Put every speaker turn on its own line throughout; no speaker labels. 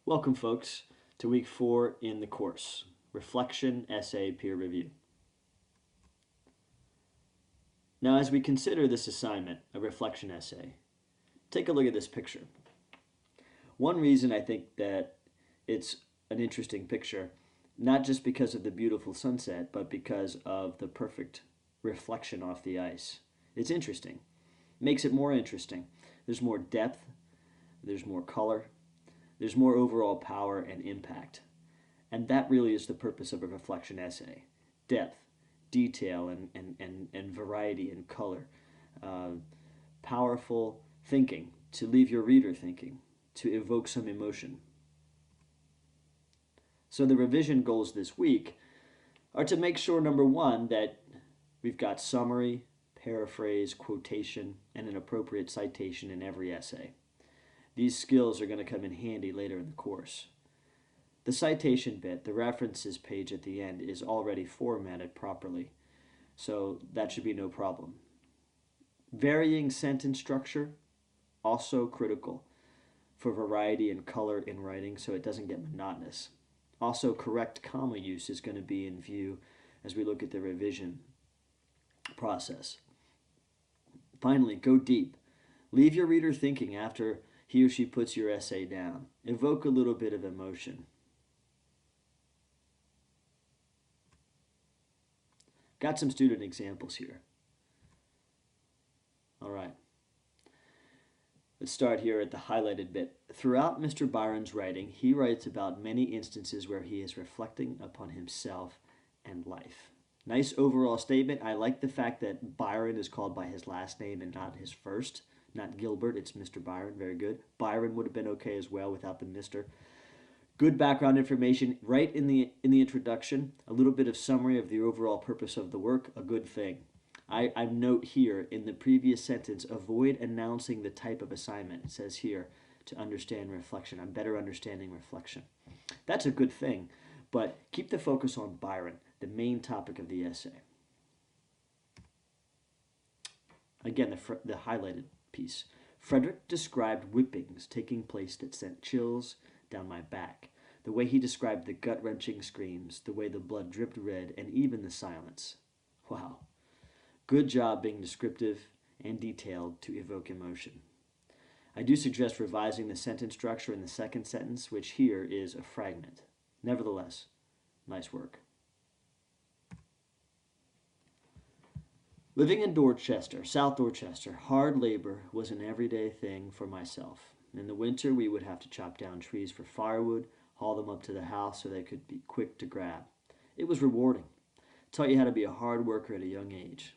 Welcome, folks, to week 4 in the course, Reflection Essay Peer Review. Now, as we consider this assignment, a reflection essay, take a look at this picture. One reason I think that it's an interesting picture, not just because of the beautiful sunset, but because of the perfect reflection off the ice. It's interesting. Makes it more interesting. There's more depth, there's more color, there's more overall power and impact. And that really is the purpose of a reflection essay. Depth, detail, and variety and color. Powerful thinking, to leave your reader thinking, to evoke some emotion. So the revision goals this week are to make sure, number one, that we've got summary, paraphrase, quotation, and an appropriate citation in every essay. These skills are going to come in handy later in the course. The citation bit, the references page at the end, is already formatted properly, so that should be no problem. Varying sentence structure, also critical for variety and color in writing so it doesn't get monotonous. Also, correct comma use is going to be in view as we look at the revision process. Finally, go deep. Leave your reader thinking after he or she puts your essay down. Evoke a little bit of emotion. Got some student examples here. All right. Let's start here at the highlighted bit. Throughout Mr. Byron's writing, he writes about many instances where he is reflecting upon himself and life. Nice overall statement. I like the fact that Byron is called by his last name and not his first. Not Gilbert, it's Mr. Byron. Very good. Byron would have been okay as well without the Mr. Good background information right in the introduction. A little bit of summary of the overall purpose of the work. A good thing. I note here in the previous sentence, avoid announcing the type of assignment. It says here to understand reflection. I'm better understanding reflection. That's a good thing, but keep the focus on Byron, the main topic of the essay. Again, the highlighted piece. Frederick described whippings taking place that sent chills down my back. The way he described the gut-wrenching screams, the way the blood dripped red, and even the silence. Wow. Good job being descriptive and detailed to evoke emotion. I do suggest revising the sentence structure in the second sentence, which here is a fragment. Nevertheless, nice work. Living in Dorchester, South Dorchester, hard labor was an everyday thing for myself. In the winter, we would have to chop down trees for firewood, haul them up to the house so they could be quick to grab. It was rewarding. It taught you how to be a hard worker at a young age.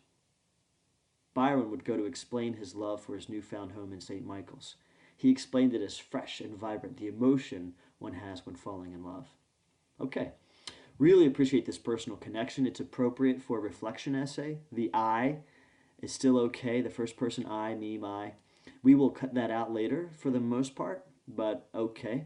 Byron would go to explain his love for his newfound home in St. Michael's. He explained it as fresh and vibrant, the emotion one has when falling in love. Okay. Really appreciate this personal connection. It's appropriate for a reflection essay. The I is still okay. The first person I, me, my. We will cut that out later for the most part, but okay.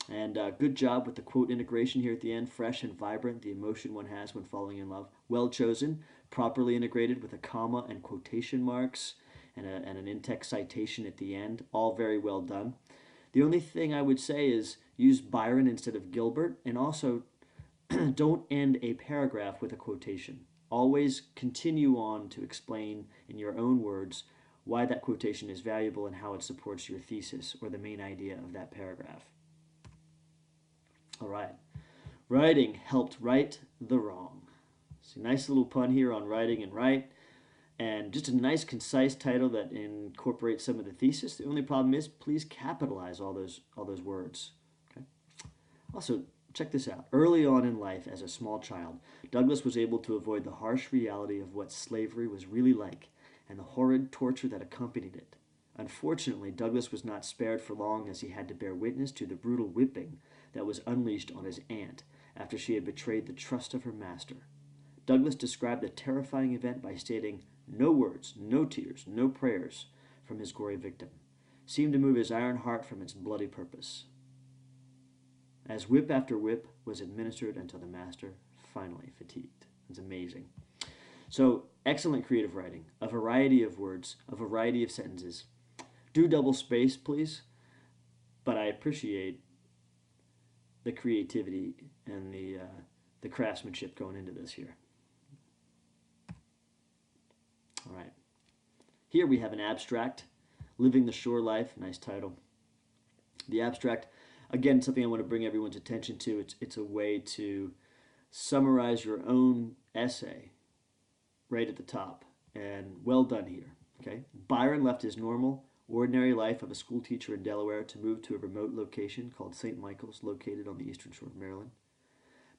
And good job with the quote integration here at the end. Fresh and vibrant, the emotion one has when falling in love. Well chosen, properly integrated with a comma and quotation marks and an in-text citation at the end. All very well done. The only thing I would say is use Byron instead of Gilbert, and also don't end a paragraph with a quotation. Always continue on to explain in your own words why that quotation is valuable and how it supports your thesis or the main idea of that paragraph. All right. Writing helped right the wrong. So nice little pun here on writing and right. And just a nice concise title that incorporates some of the thesis. The only problem is please capitalize all those words. Okay. Also, check this out. Early on in life, as a small child, Douglas was able to avoid the harsh reality of what slavery was really like and the horrid torture that accompanied it. Unfortunately, Douglas was not spared for long as he had to bear witness to the brutal whipping that was unleashed on his aunt after she had betrayed the trust of her master. Douglas described the terrifying event by stating, "No words, no tears, no prayers," from his gory victim, seemed to move his iron heart from its bloody purpose. As whip after whip was administered until the master finally fatigued. It's amazing. So, excellent creative writing, a variety of words, a variety of sentences. Do double space, please, but I appreciate the creativity and the craftsmanship going into this here. All right. Here we have an abstract, Living the Shore Life, nice title. The abstract, again, something I want to bring everyone's attention to. It's a way to summarize your own essay right at the top. And well done here. Okay. Byron left his normal, ordinary life of a school teacher in Delaware to move to a remote location called St. Michael's, located on the eastern shore of Maryland.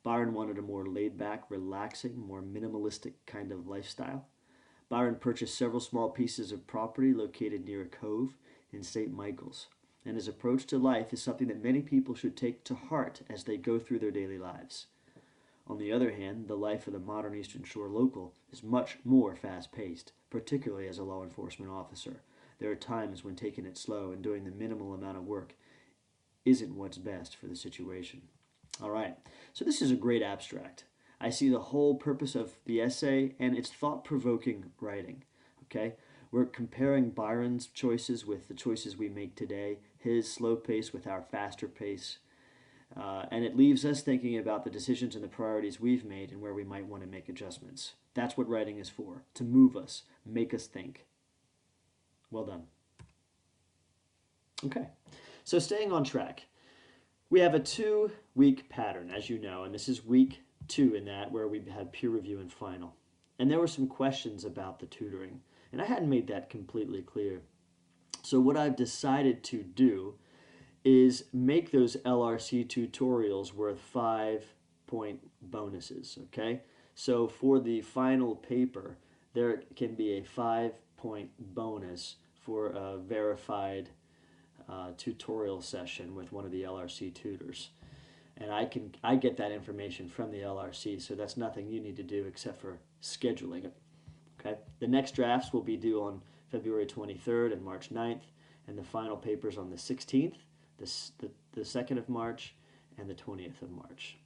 Byron wanted a more laid-back, relaxing, more minimalistic kind of lifestyle. Byron purchased several small pieces of property located near a cove in St. Michael's, and his approach to life is something that many people should take to heart as they go through their daily lives. On the other hand, the life of the modern Eastern Shore local is much more fast-paced, particularly as a law enforcement officer. There are times when taking it slow and doing the minimal amount of work isn't what's best for the situation. All right, so this is a great abstract. I see the whole purpose of the essay, and it's thought-provoking writing. Okay, we're comparing Byron's choices with the choices we make today, his slow pace with our faster pace, and it leaves us thinking about the decisions and the priorities we've made and where we might want to make adjustments. That's what writing is for, to move us, make us think. Well done. Okay, so staying on track. We have a 2-week pattern, as you know, and this is week 2 in that, where we had peer review and final. And there were some questions about the tutoring, and I hadn't made that completely clear. So what I've decided to do is make those LRC tutorials worth 5-point bonuses, okay? So for the final paper, there can be a 5-point bonus for a verified tutorial session with one of the LRC tutors. And I get that information from the LRC, so that's nothing you need to do except for scheduling it. Okay. The next drafts will be due on February 23rd and March 9th, and the final papers on the 16th, the 2nd of March, and the 20th of March.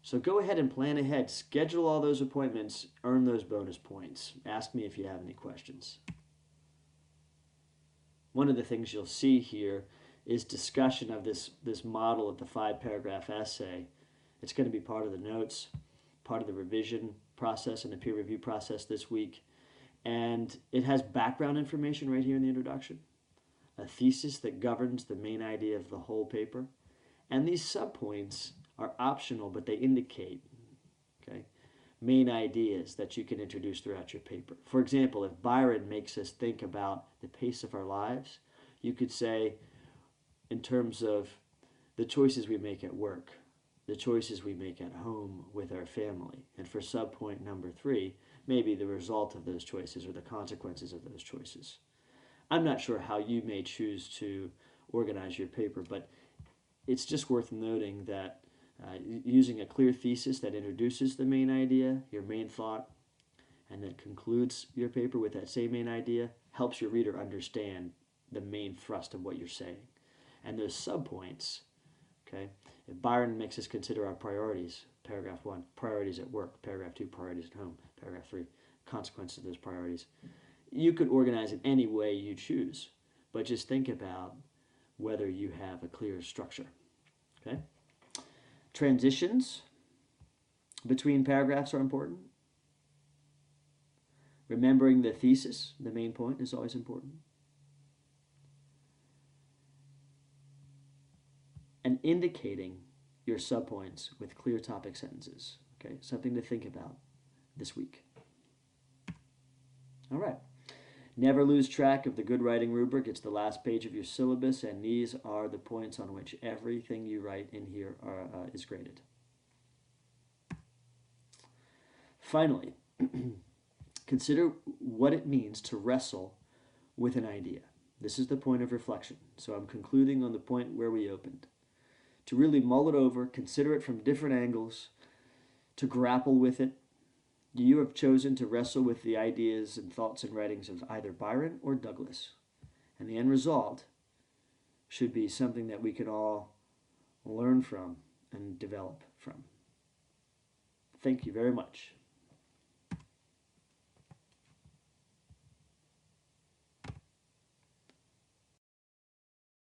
So go ahead and plan ahead. Schedule all those appointments. Earn those bonus points. Ask me if you have any questions. One of the things you'll see here is discussion of this model of the 5-paragraph essay. It's going to be part of the notes, part of the revision process and the peer review process this week. And it has background information right here in the introduction, a thesis that governs the main idea of the whole paper. And these subpoints are optional, but they indicate, okay, main ideas that you can introduce throughout your paper. For example, if Byron makes us think about the pace of our lives, you could say, in terms of the choices we make at work, the choices we make at home with our family, and for subpoint number 3, maybe the result of those choices or the consequences of those choices. I'm not sure how you may choose to organize your paper, but it's just worth noting that using a clear thesis that introduces the main idea, your main thought, and then concludes your paper with that same main idea helps your reader understand the main thrust of what you're saying. And those subpoints, okay, if Byron makes us consider our priorities, paragraph 1, priorities at work, paragraph 2, priorities at home, paragraph 3, consequences of those priorities. You could organize it any way you choose, but just think about whether you have a clear structure, okay? Transitions between paragraphs are important. Remembering the thesis, the main point, is always important. And indicating your subpoints with clear topic sentences. Okay, something to think about this week. All right. Never lose track of the good writing rubric. It's the last page of your syllabus, and these are the points on which everything you write in here is graded. Finally, consider what it means to wrestle with an idea. This is the point of reflection. So I'm concluding on the point where we opened. To really mull it over, consider it from different angles, to grapple with it. You have chosen to wrestle with the ideas and thoughts and writings of either Byron or Douglas. And the end result should be something that we can all learn from and develop from. Thank you very much.